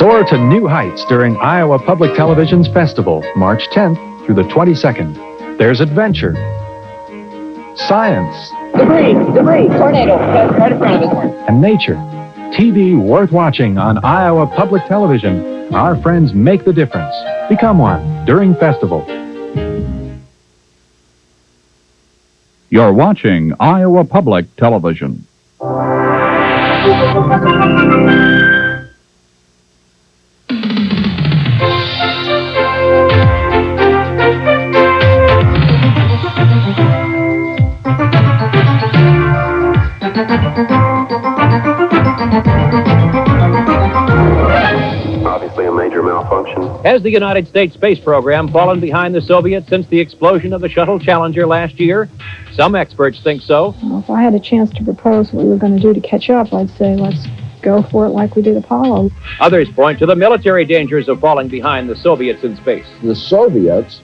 Soar to new heights during Iowa Public Television's festival, March 10th through the 22nd. There's adventure, science, debris, tornado, right in front of us. And nature. TV worth watching on Iowa Public Television. Our friends make the difference. Become one during festival. You're watching Iowa Public Television. Obviously a major malfunction. Has the United States space program fallen behind the Soviets since the explosion of the shuttle Challenger last year? Some experts think so. Well, if I had a chance to propose what we were going to do to catch up, I'd say let's go for it like we did Apollo. Others point to the military dangers of falling behind the Soviets in space. The Soviets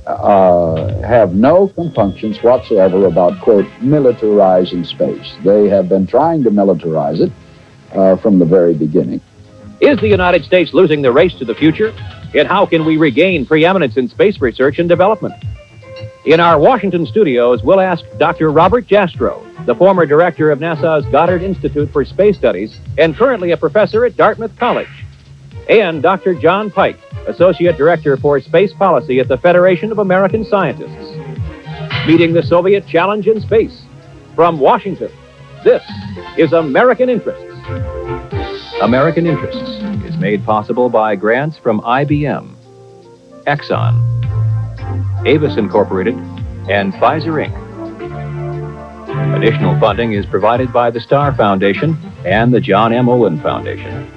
have no compunctions whatsoever about, quote, militarizing space. They have been trying to militarize it from the very beginning. Is the United States losing the race to the future? And how can we regain preeminence in space research and development? In our Washington studios, we'll ask Dr. Robert Jastrow, the former director of NASA's Goddard Institute for Space Studies and currently a professor at Dartmouth College, and Dr. John Pike, associate director for space policy at the Federation of American Scientists. Meeting the Soviet challenge in space. From Washington, this is American Interests. American Interests is made possible by grants from IBM, Exxon, Avis Incorporated, and Pfizer, Inc. Additional funding is provided by the Starr Foundation and the John M. Olin Foundation.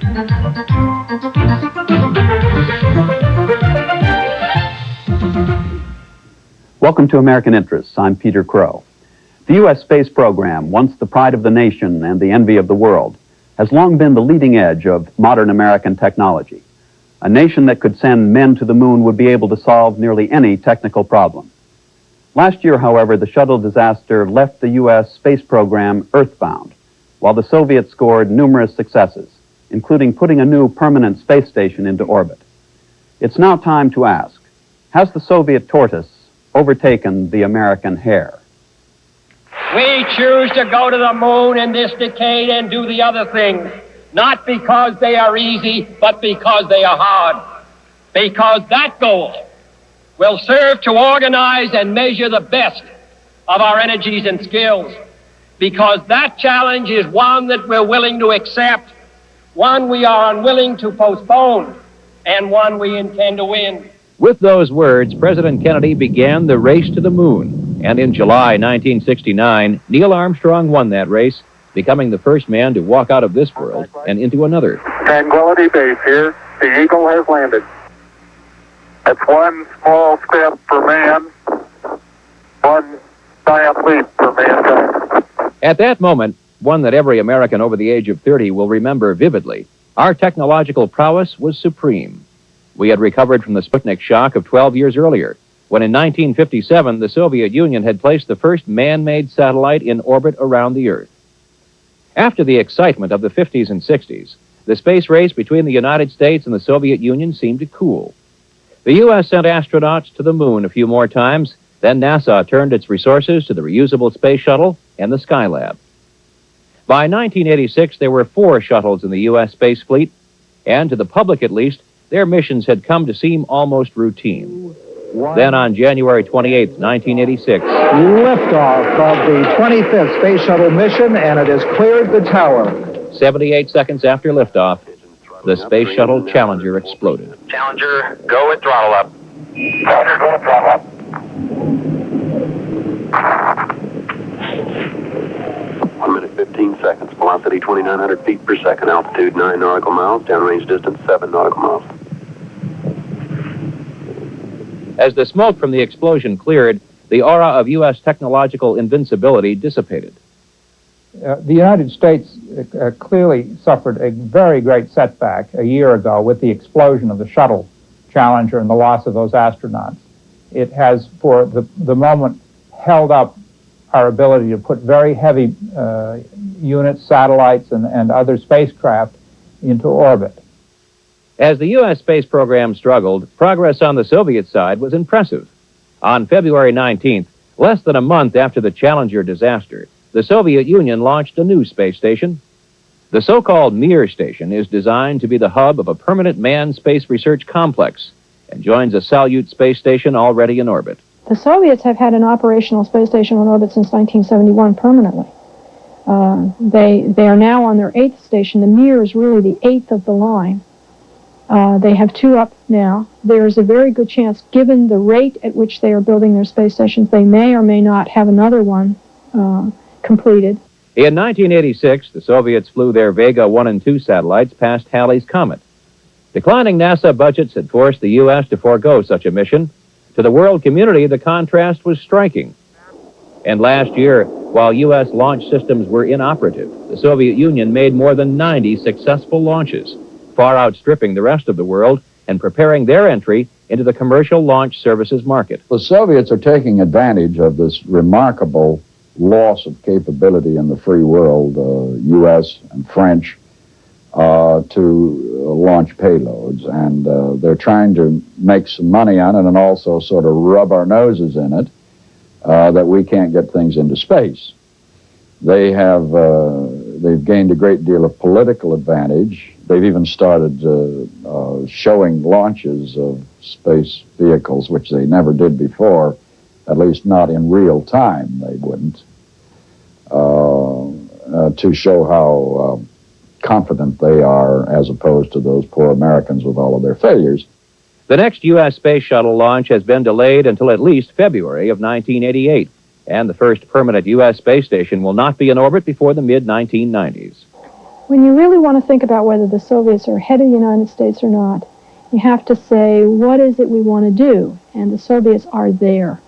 Welcome to American Interests. I'm Peter Krogh. The U.S. space program, once the pride of the nation and the envy of the world, has long been the leading edge of modern American technology. A nation that could send men to the moon would be able to solve nearly any technical problem. Last year, however, the shuttle disaster left the U.S. space program earthbound, while the Soviets scored numerous successes, including putting a new permanent space station into orbit. It's now time to ask, has the Soviet tortoise overtaken the American hare? We choose to go to the moon in this decade and do the other things, not because they are easy, but because they are hard. Because that goal will serve to organize and measure the best of our energies and skills. Because that challenge is one that we're willing to accept, one we are unwilling to postpone, and one we intend to win. With those words, President Kennedy began the race to the moon. And in July 1969, Neil Armstrong won that race, becoming the first man to walk out of this world and into another. Tranquility Base here. The Eagle has landed. That's one small step for man, one giant leap for mankind. At that moment, one that every American over the age of 30 will remember vividly, our technological prowess was supreme. We had recovered from the Sputnik shock of 12 years earlier, when in 1957 the Soviet Union had placed the first man-made satellite in orbit around the Earth. After the excitement of the 50s and 60s, the space race between the United States and the Soviet Union seemed to cool. The U.S. sent astronauts to the moon a few more times, then NASA turned its resources to the reusable space shuttle and the Skylab. By 1986, there were 4 shuttles in the U.S. space fleet, and to the public at least, their missions had come to seem almost routine. Then on January 28, 1986, liftoff of the 25th Space Shuttle mission, and it has cleared the tower. 78 seconds after liftoff, the Space Shuttle Challenger exploded. Challenger, go at throttle up. Challenger, go at throttle up. 1 minute, 15 seconds. Velocity 2,900 feet per second. Altitude 9 nautical miles. Downrange distance 7 nautical miles. As the smoke from the explosion cleared, the aura of U.S. technological invincibility dissipated. The United States clearly suffered a very great setback a year ago with the explosion of the shuttle Challenger and the loss of those astronauts. It has, for the moment, held up our ability to put very heavy units, satellites, and other spacecraft into orbit. As the U.S. space program struggled, progress on the Soviet side was impressive. On February 19th, less than a month after the Challenger disaster, the Soviet Union launched a new space station. The so-called Mir station is designed to be the hub of a permanent manned space research complex and joins a Salyut space station already in orbit. The Soviets have had an operational space station on orbit since 1971 permanently. They are now on their 8th station. The Mir is really the 8th of the line. They have 2 up now. There is a very good chance, given the rate at which they are building their space stations, they may or may not have another one completed. In 1986, the Soviets flew their Vega 1 and 2 satellites past Halley's Comet. Declining NASA budgets had forced the U.S. to forego such a mission. To the world community, the contrast was striking. And last year, while U.S. launch systems were inoperative, the Soviet Union made more than 90 successful launches, far outstripping the rest of the world and preparing their entry into the commercial launch services market. The Soviets are taking advantage of this remarkable loss of capability in the free world, U.S. and French, to launch payloads. And they're trying to make some money on it and also sort of rub our noses in it that we can't get things into space. They've gained a great deal of political advantage. They've even started showing launches of space vehicles, which they never did before, at least not in real time, they wouldn't, to show how confident they are as opposed to those poor Americans with all of their failures. The next U.S. space shuttle launch has been delayed until at least February of 1988, and the first permanent U.S. space station will not be in orbit before the mid-1990s. When you really want to think about whether the Soviets are ahead of the United States or not, you have to say, what is it we want to do? And the Soviets are there.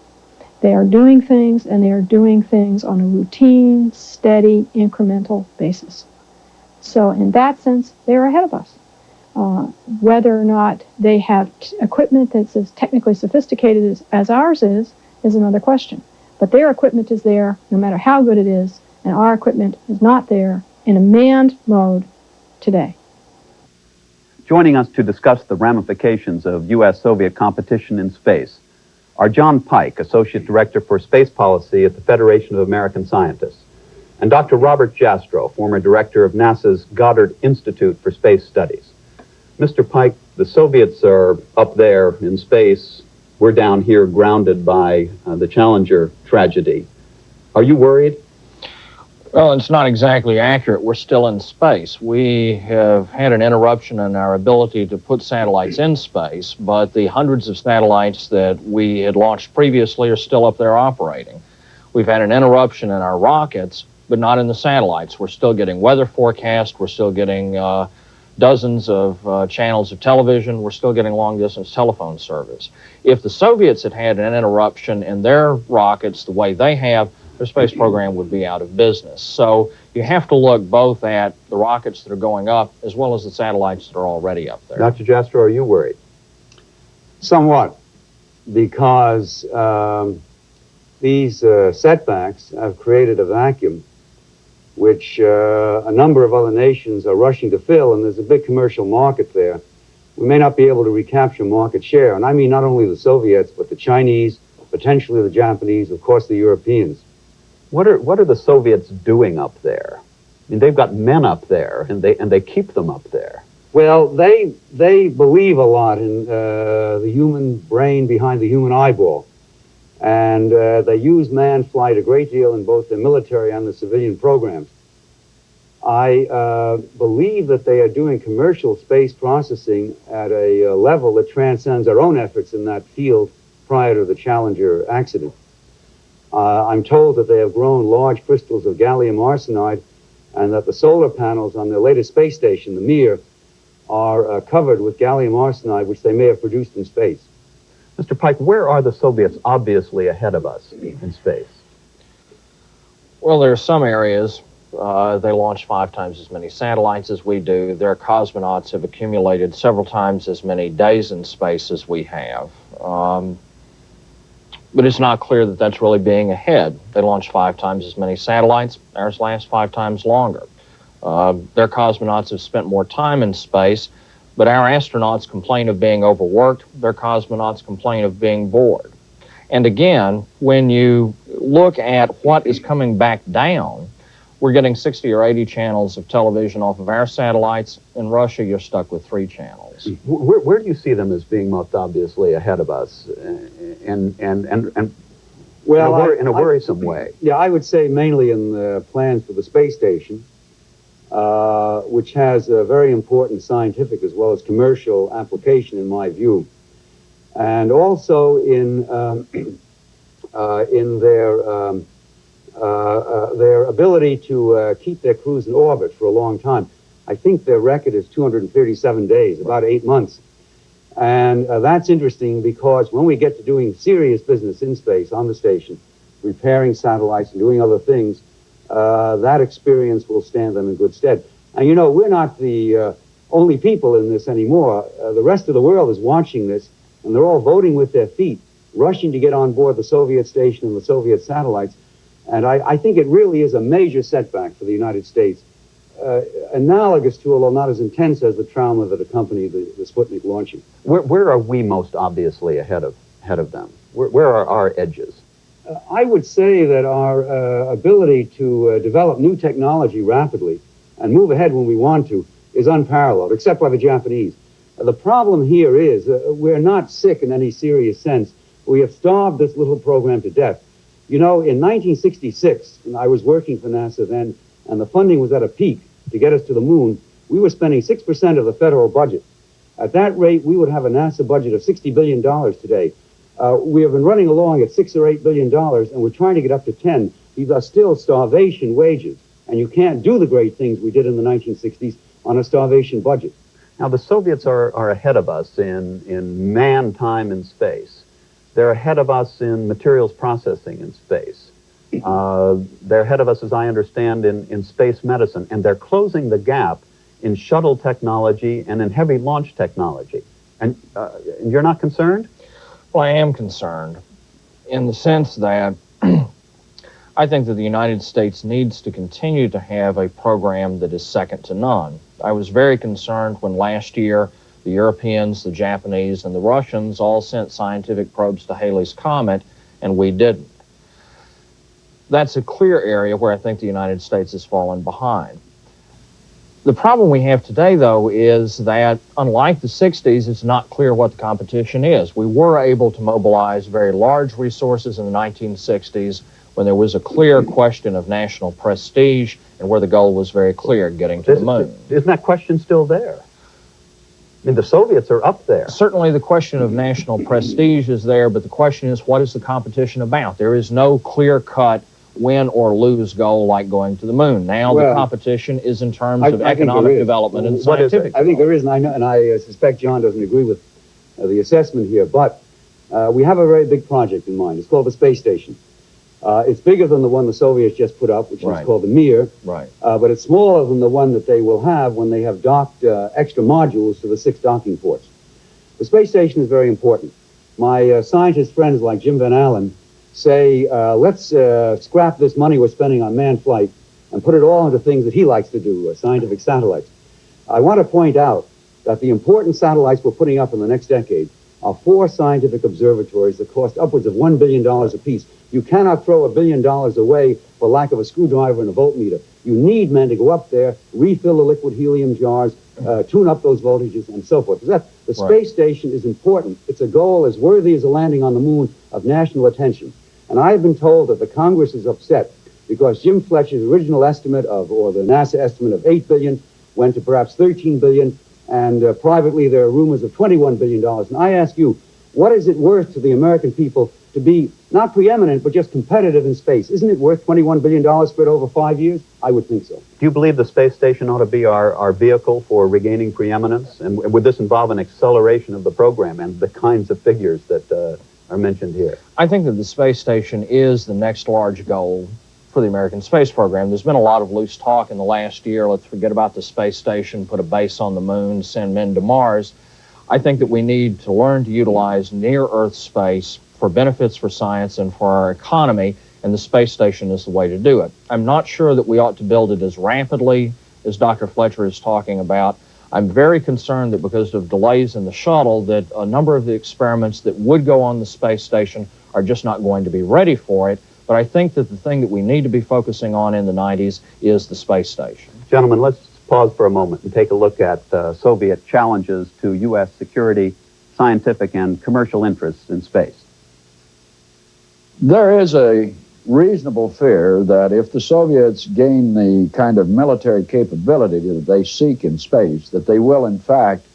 They are doing things, and they are doing things on a routine, steady, incremental basis. So in that sense, they're ahead of us. Whether or not they have equipment that's as technically sophisticated as ours is another question. But their equipment is there, no matter how good it is, and our equipment is not there in a manned mode today. Joining us to discuss the ramifications of U.S.-Soviet competition in space are John Pike, Associate Director for Space Policy at the Federation of American Scientists, and Dr. Robert Jastrow, former Director of NASA's Goddard Institute for Space Studies. Mr. Pike, the Soviets are up there in space. We're down here grounded by the Challenger tragedy. Are you worried? Well, it's not exactly accurate. We're still in space. We have had an interruption in our ability to put satellites in space, but the hundreds of satellites that we had launched previously are still up there operating. We've had an interruption in our rockets, but not in the satellites. We're still getting weather forecasts. We're still getting dozens of channels of television. We're still getting long-distance telephone service. If the Soviets had had an interruption in their rockets the way they have, their space program would be out of business. So you have to look both at the rockets that are going up as well as the satellites that are already up there. Dr. Jastrow, are you worried? Somewhat, because these setbacks have created a vacuum which a number of other nations are rushing to fill, and there's a big commercial market there. We may not be able to recapture market share, and I mean not only the Soviets, but the Chinese, potentially the Japanese, of course the Europeans. What are the Soviets doing up there? I mean, they've got men up there, and they keep them up there. Well, they believe a lot in the human brain behind the human eyeball. And they use manned flight a great deal in both the military and the civilian programs. I believe that they are doing commercial space processing at a level that transcends our own efforts in that field prior to the Challenger accident. I'm told that they have grown large crystals of gallium arsenide and that the solar panels on their latest space station, the Mir, are covered with gallium arsenide, which they may have produced in space. Mr. Pike, where are the Soviets obviously ahead of us in space? Well, there are some areas. They launch 5 times as many satellites as we do. Their cosmonauts have accumulated several times as many days in space as we have. But it's not clear that that's really being ahead. They launch 5 times as many satellites. Ours last 5 times longer. Their cosmonauts have spent more time in space, But our astronauts complain of being overworked. Their cosmonauts complain of being bored. And again, when you look at what is coming back down, we're getting 60 or 80 channels of television off of our satellites. In Russia, you're stuck with 3 channels. Where do you see them as being most obviously ahead of us, and well, in a worrisome way? Yeah, I would say mainly in the plans for the space station, which has a very important scientific as well as commercial application in my view, and also in their ability to keep their crews in orbit for a long time. I think their record is 237 days, about 8 months. And that's interesting because when we get to doing serious business in space on the station, repairing satellites and doing other things, that experience will stand them in good stead. And you know, we're not the only people in this anymore. The rest of the world is watching this, and they're all voting with their feet, rushing to get on board the Soviet station and the Soviet satellites. And I think it really is a major setback for the United States, analogous to, although not as intense as the trauma that accompanied the Sputnik launching. Where are we most obviously ahead of them? Where are our edges? I would say that our ability to develop new technology rapidly and move ahead when we want to is unparalleled, except by the Japanese. The problem here is we're not sick in any serious sense. We have starved this little program to death. You know, in 1966, and I was working for NASA then, and the funding was at a peak to get us to the moon, we were spending 6% of the federal budget. At that rate, we would have a NASA budget of $60 billion today. We have been running along at $6 or $8 billion, and we're trying to get up to 10. These are still starvation wages, and you can't do the great things we did in the 1960s on a starvation budget. Now, the Soviets are ahead of us in man time in space. They're ahead of us in materials processing in space. They're ahead of us, as I understand, in space medicine, and they're closing the gap in shuttle technology and in heavy launch technology. And you're not concerned? Well, I am concerned in the sense that I think that the United States needs to continue to have a program that is second to none. I was very concerned when last year the Europeans, the Japanese, and the Russians all sent scientific probes to Halley's Comet, and we didn't. That's a clear area where I think the United States has fallen behind. The problem we have today, though, is that, unlike the 60s, it's not clear what the competition is. We were able to mobilize very large resources in the 1960s when there was a clear question of national prestige and where the goal was very clear, getting to the moon. Isn't that question still there? I mean, the Soviets are up there. Certainly the question of national prestige is there, but the question is, what is the competition about? There is no clear-cut win or lose goal like going to the moon. Now the competition is in terms of economic development and scientific. I think there is, and I suspect John doesn't agree with the assessment here, but we have a very big project in mind. It's called the space station. It's bigger than the one the Soviets just put up, which is called the Mir, but it's smaller than the one that they will have when they have docked extra modules to the 6 docking ports. The space station is very important. My scientist friends like Jim Van Allen say, let's scrap this money we're spending on manned flight and put it all into things that he likes to do, scientific satellites. I want to point out that the important satellites we're putting up in the next decade are 4 scientific observatories that cost upwards of $1 billion apiece. You cannot throw $1 billion away for lack of a screwdriver and a voltmeter. You need men to go up there, refill the liquid helium jars, tune up those voltages, and so forth. The space station is important. It's a goal as worthy as a landing on the moon of national attention. And I've been told that the Congress is upset because Jim Fletcher's original estimate of, or the NASA estimate of $8 billion went to perhaps $13 billion, and privately there are rumors of $21 billion. And I ask you, what is it worth to the American people to be not preeminent, but just competitive in space? Isn't it worth $21 billion spread over 5 years? I would think so. Do you believe the space station ought to be our vehicle for regaining preeminence? And would this involve an acceleration of the program and the kinds of figures that are mentioned here? I think that the space station is the next large goal for the American space program. There's been a lot of loose talk in the last year. Let's forget about the space station, put a base on the moon, send men to Mars. I think that we need to learn to utilize near-Earth space for benefits for science and for our economy, and the space station is the way to do it. I'm not sure that we ought to build it as rapidly as Dr. Fletcher is talking about. I'm very concerned that because of delays in the shuttle, that a number of the experiments that would go on the space station are just not going to be ready for it. But I think that the thing that we need to be focusing on in the 90s is the space station. Gentlemen, let's pause for a moment and take a look at Soviet challenges to U.S. security, scientific, and commercial interests in space. There is a reasonable fear that if the Soviets gain the kind of military capability that they seek in space, that they will, in fact,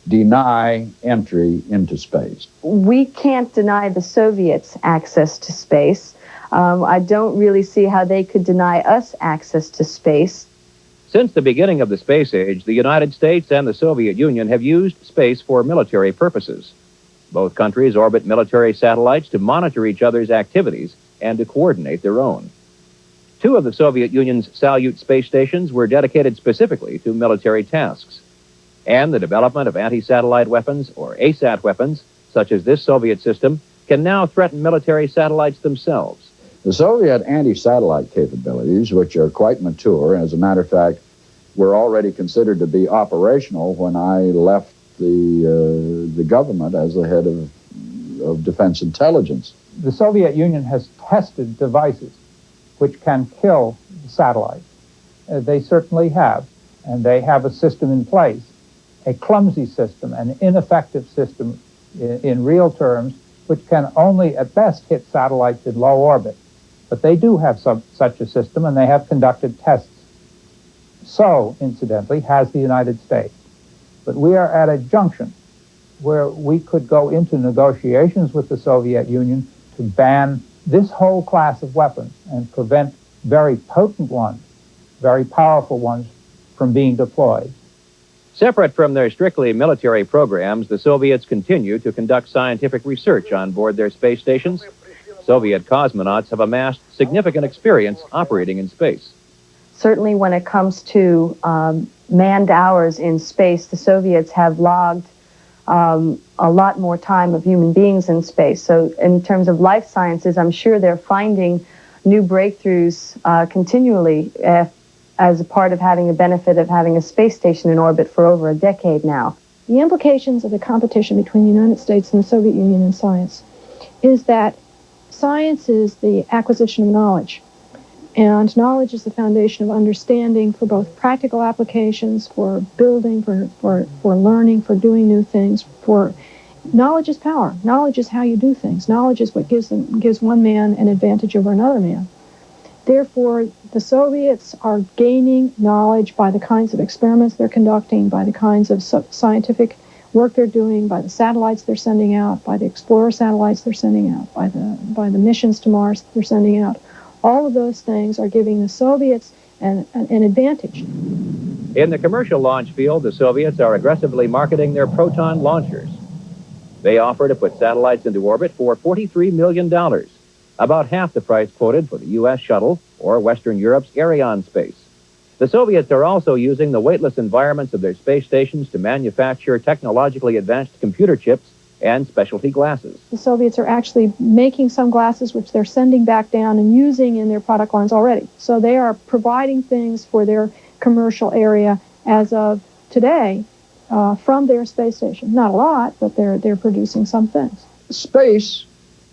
deny entry into space. We can't deny the Soviets access to space. I don't really see how they could deny us access to space. Since the beginning of the space age, the United States and the Soviet Union have used space for military purposes. Both countries orbit military satellites to monitor each other's activities and to coordinate their own. Two of the Soviet Union's Salyut space stations were dedicated specifically to military tasks. And the development of anti-satellite weapons, or ASAT weapons, such as this Soviet system, can now threaten military satellites themselves. The Soviet anti-satellite capabilities, which are quite mature, as a matter of fact, were already considered to be operational when I left the government as the head of defense intelligence. The Soviet Union has tested devices which can kill satellites. They certainly have, and they have a system in place, a clumsy system, an ineffective system in real terms, which can only at best hit satellites in low orbit. But they do have such a system, and they have conducted tests. So, incidentally, has the United States. But we are at a junction where we could go into negotiations with the Soviet Union to ban this whole class of weapons and prevent very potent ones, very powerful ones, from being deployed. Separate from their strictly military programs, the Soviets continue to conduct scientific research on board their space stations. Soviet cosmonauts have amassed significant experience operating in space. Certainly when it comes to manned hours in space, the Soviets have logged a lot more time of human beings in space. So in terms of life sciences, I'm sure they're finding new breakthroughs continually as a part of having a benefit of having a space station in orbit for over a decade now. The implications of the competition between the United States and the Soviet Union in science is that science is the acquisition of knowledge. And knowledge is the foundation of understanding for both practical applications, for building, for learning, for doing new things. For knowledge is power. Knowledge is how you do things. Knowledge is what gives one man an advantage over another man. Therefore, the Soviets are gaining knowledge by the kinds of experiments they're conducting, by the kinds of scientific work they're doing, by the satellites they're sending out, by the Explorer satellites they're sending out, by the missions to Mars they're sending out. All of those things are giving the Soviets an advantage. In the commercial launch field, the Soviets are aggressively marketing their Proton launchers. They offer to put satellites into orbit for $43 million, about half the price quoted for the U.S. shuttle or Western Europe's Arianespace. The Soviets are also using the weightless environments of their space stations to manufacture technologically advanced computer chips and specialty glasses. The Soviets are actually making some glasses which they're sending back down and using in their product lines already. So they are providing things for their commercial area as of today from their space station. Not a lot, but they're producing some things. Space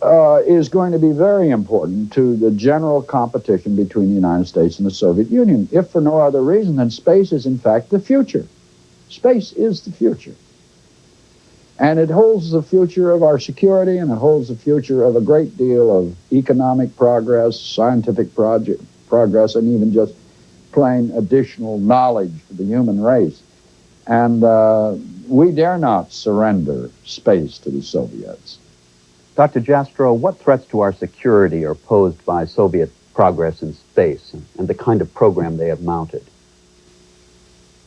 is going to be very important to the general competition between the United States and the Soviet Union, if for no other reason than space is in fact the future. Space is the future. And it holds the future of our security, and it holds the future of a great deal of economic progress, scientific progress, and even just plain additional knowledge for the human race. And we dare not surrender space to the Soviets. Dr. Jastrow, what threats to our security are posed by Soviet progress in space and the kind of program they have mounted?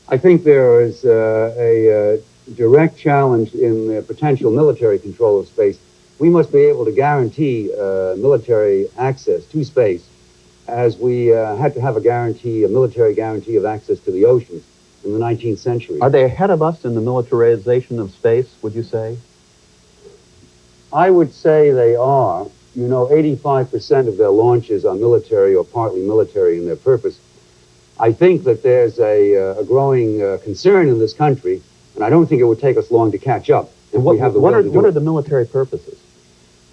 I think there is a direct challenge in the potential military control of space. We must be able to guarantee military access to space, as we had to have a military guarantee of access to the oceans in the 19th century. Are they ahead of us in the militarization of space, would you say? I would say they are. You know, 85% of their launches are military or partly military in their purpose. I think that there's a growing concern in this country, and I don't think it would take us long to catch up. If we have the will to do what it. are the military purposes?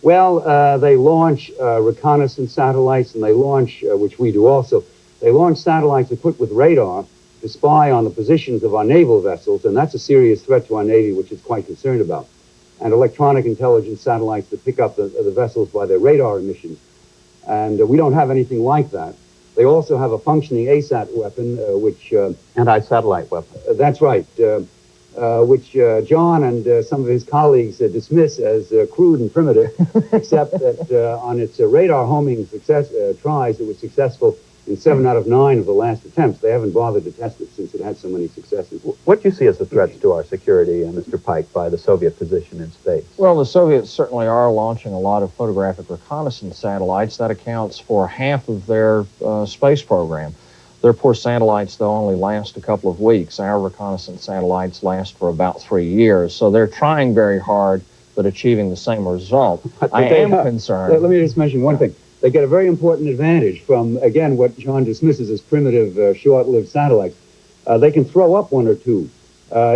Well, they launch reconnaissance satellites, and they launch, which we do also, they launch satellites equipped with radar to spy on the positions of our naval vessels, and that's a serious threat to our Navy, which it's quite concerned about. And electronic intelligence satellites that pick up the vessels by their radar emissions. And we don't have anything like that. They also have a functioning ASAT weapon, which... Anti-satellite weapon. That's right. Which John and some of his colleagues dismiss as crude and primitive, except that on its radar homing tries, it was successful in 7 out of 9 of the last attempts. They haven't bothered to test it since it had so many successes. What do you see as the threats to our security, Mr. Pike, by the Soviet position in space? Well, the Soviets certainly are launching a lot of photographic reconnaissance satellites. That accounts for half of their space program. Their poor satellites, though, only last a couple of weeks. Our reconnaissance satellites last for about 3 years. So they're trying very hard, but achieving the same result. I am concerned. Let me just mention one thing. They get a very important advantage from, again, what John dismisses as primitive, short-lived satellites. They can throw up 1 or 2.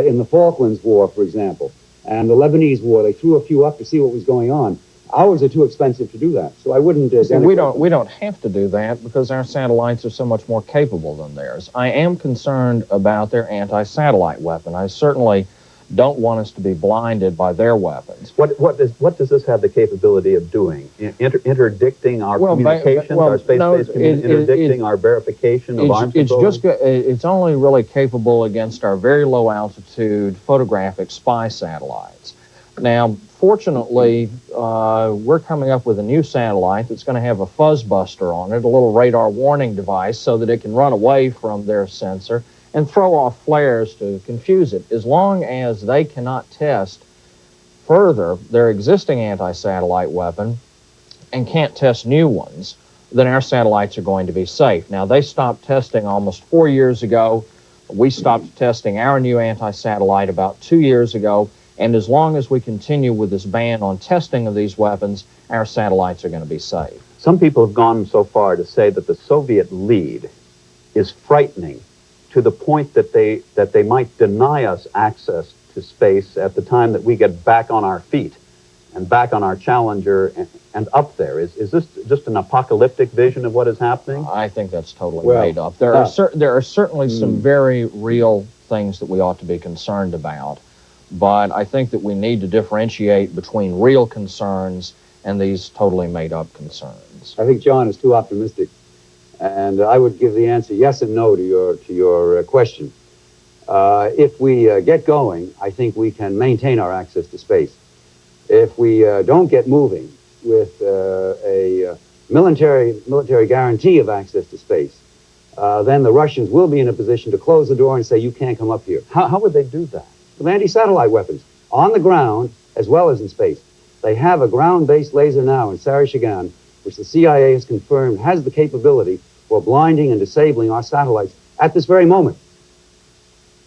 In the Falklands War, for example, and the Lebanese War, they threw a few up to see what was going on. Ours are too expensive to do that, so I wouldn't... we don't have to do that because our satellites are so much more capable than theirs. I am concerned about their anti-satellite weapon. I certainly don't want us to be blinded by their weapons. What does this have the capability of doing? Interdicting our communications, our space-based interdicting our verification of arms control? It's only really capable against our very low altitude photographic spy satellites. Now, fortunately, we're coming up with a new satellite that's going to have a fuzz buster on it, a little radar warning device, so that it can run away from their sensor and throw off flares to confuse it. As long as they cannot test further their existing anti-satellite weapon and can't test new ones, then our satellites are going to be safe. Now, they stopped testing almost 4 years ago. We stopped testing our new anti-satellite about 2 years ago. And as long as we continue with this ban on testing of these weapons, our satellites are going to be safe. Some people have gone so far to say that the Soviet lead is frightening to the point that they might deny us access to space at the time that we get back on our feet and back on our Challenger and up there. Is this just an apocalyptic vision of what is happening? I think that's totally made up. There are certainly some very real things that we ought to be concerned about. But I think that we need to differentiate between real concerns and these totally made-up concerns. I think John is too optimistic, and I would give the answer yes and no to your question. If we get going, I think we can maintain our access to space. If we don't get moving with a military guarantee of access to space, then the Russians will be in a position to close the door and say, you can't come up here. How would they do that? With anti-satellite weapons, on the ground as well as in space. They have a ground-based laser now in Sarashagan, which the CIA has confirmed has the capability for blinding and disabling our satellites at this very moment.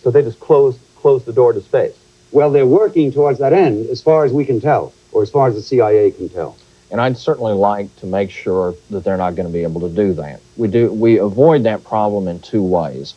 So they just close the door to space? Well, they're working towards that end as far as we can tell, or as far as the CIA can tell. And I'd certainly like to make sure that they're not going to be able to do that. We avoid that problem in 2 ways.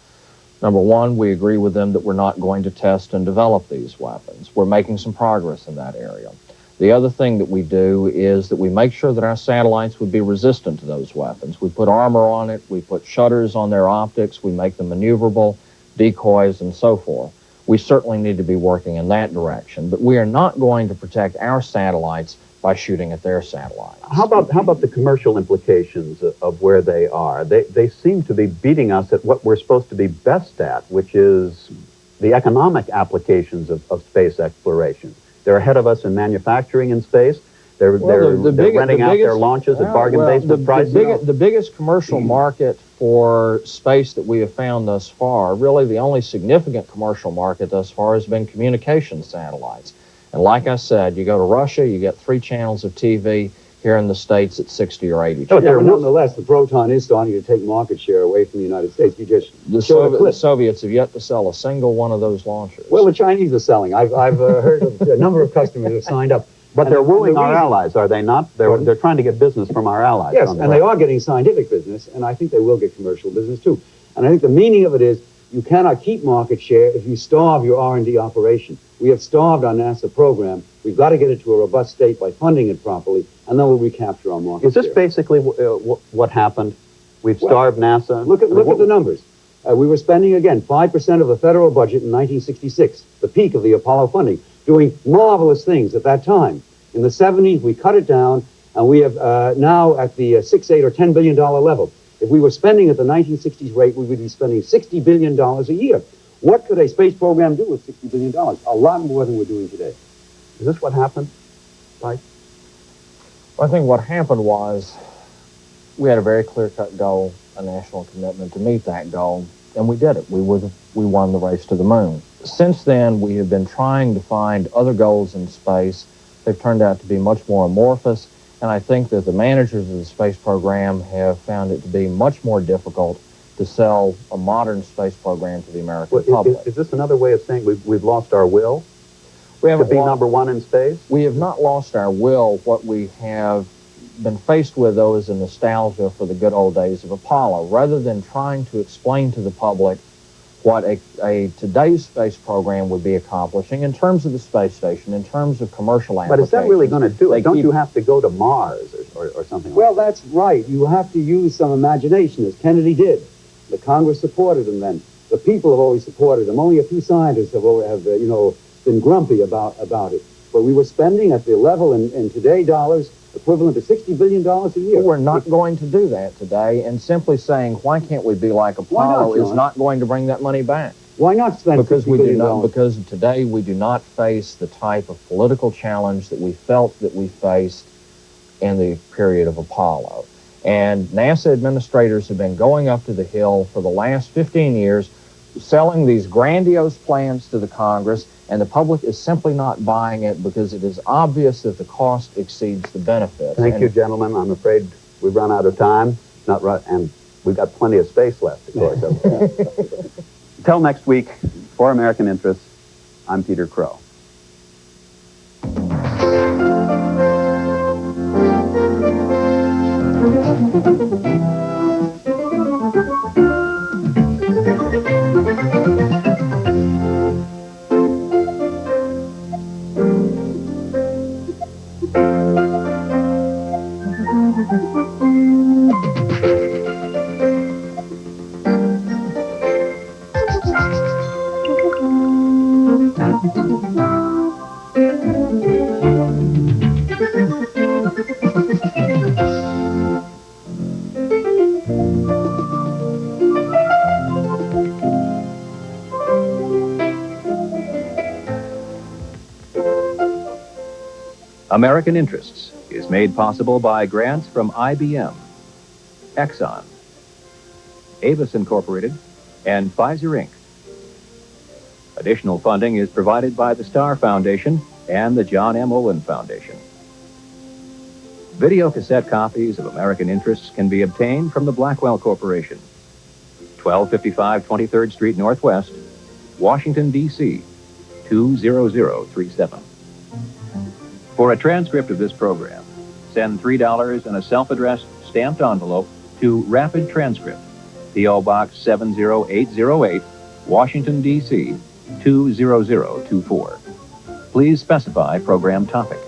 Number one, we agree with them that we're not going to test and develop these weapons. We're making some progress in that area. The other thing that we do is that we make sure that our satellites would be resistant to those weapons. We put armor on it, we put shutters on their optics, we make them maneuverable, decoys, and so forth. We certainly need to be working in that direction, but we are not going to protect our satellites by shooting at their satellites. How about the commercial implications of where they are? They seem to be beating us at what we're supposed to be best at, which is the economic applications of space exploration. They're ahead of us in manufacturing in space. They're renting out their launches at bargain-basement prices. The biggest commercial market for space that we have found thus far, really the only significant commercial market thus far, has been communication satellites. And like I said, you go to Russia, you get 3 channels of TV. Here in the States, it's 60 or 80 channels. But nonetheless, the Proton is starting to take market share away from the United States. You just the Soviets have yet to sell a single one of those launchers. Well, the Chinese are selling. I've heard of a number of customers have signed up. But they're wooing our allies, are they not? They're trying to get business from our allies. Yes, and they are getting scientific business, and I think they will get commercial business too. And I think the meaning of it is you cannot keep market share if you starve your R&D operation. We have starved our NASA program. We've got to get it to a robust state by funding it properly, and then we'll recapture our market Is this share. basically what happened? We've starved NASA? Look at the numbers. We were spending, again, 5% of the federal budget in 1966, the peak of the Apollo funding, doing marvelous things at that time. In the 70s, we cut it down, and we have now at the $6, $8, or $10 billion level. If we were spending at the 1960s rate, we would be spending $60 billion a year. What could a space program do with $60 billion? A lot more than we're doing today. Is this what happened, Pike? Well, I think what happened was we had a very clear-cut goal, a national commitment to meet that goal, and we did it. We won the race to the moon. Since then, we have been trying to find other goals in space. They've turned out to be much more amorphous, and I think that the managers of the space program have found it to be much more difficult to sell a modern space program to the American public. Is this another way of saying we've lost our will to be number one in space? We have not lost our will. What we have been faced with, though, is a nostalgia for the good old days of Apollo. Rather than trying to explain to the public what today's space program would be accomplishing in terms of the space station, in terms of commercial applications. But is that really going to do it? Don't you have to go to Mars or something like that? Well, that's right. You have to use some imagination, as Kennedy did. The Congress supported him then. The people have always supported him. Only a few scientists have been grumpy about it. But we were spending at the level in today dollars equivalent to $60 billion a year. We're not going to do that today, and simply saying, why can't we be like Apollo, is not going to bring that money back. Why not spend $60 billion? Because today we do not face the type of political challenge that we felt that we faced in the period of Apollo. And NASA administrators have been going up to the Hill for the last 15 years, selling these grandiose plans to the Congress, and the public is simply not buying it because it is obvious that the cost exceeds the benefit. Thank you, gentlemen. I'm afraid we've run out of time. And we've got plenty of space left, of course. Until next week, for American Interests, I'm Peter Krogh. American Interests is made possible by grants from IBM, Exxon, Avis Incorporated, and Pfizer Inc. Additional funding is provided by the Starr Foundation and the John M. Olin Foundation. Videocassette copies of American Interests can be obtained from the Blackwell Corporation, 1255 23rd Street Northwest, Washington, D.C., 20037. For a transcript of this program, send $3 in a self-addressed stamped envelope to Rapid Transcript, P.O. Box 70808, Washington, D.C., 20024. Please specify program topic.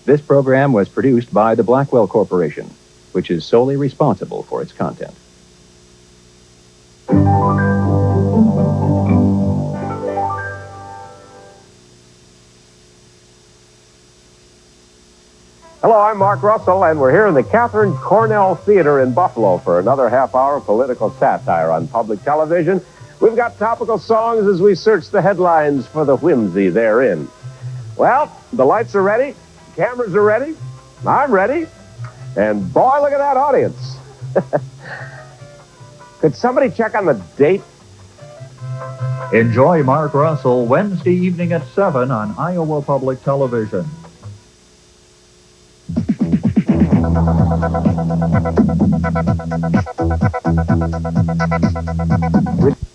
This program was produced by the Blackwell Corporation, which is solely responsible for its content. Hello, I'm Mark Russell, and we're here in the Catherine Cornell Theater in Buffalo for another half-hour of political satire on public television. We've got topical songs as we search the headlines for the whimsy therein. Well, the lights are ready. Cameras are ready. I'm ready. And boy, look at that audience. Could somebody check on the date? Enjoy Mark Russell Wednesday evening at 7 on Iowa Public Television.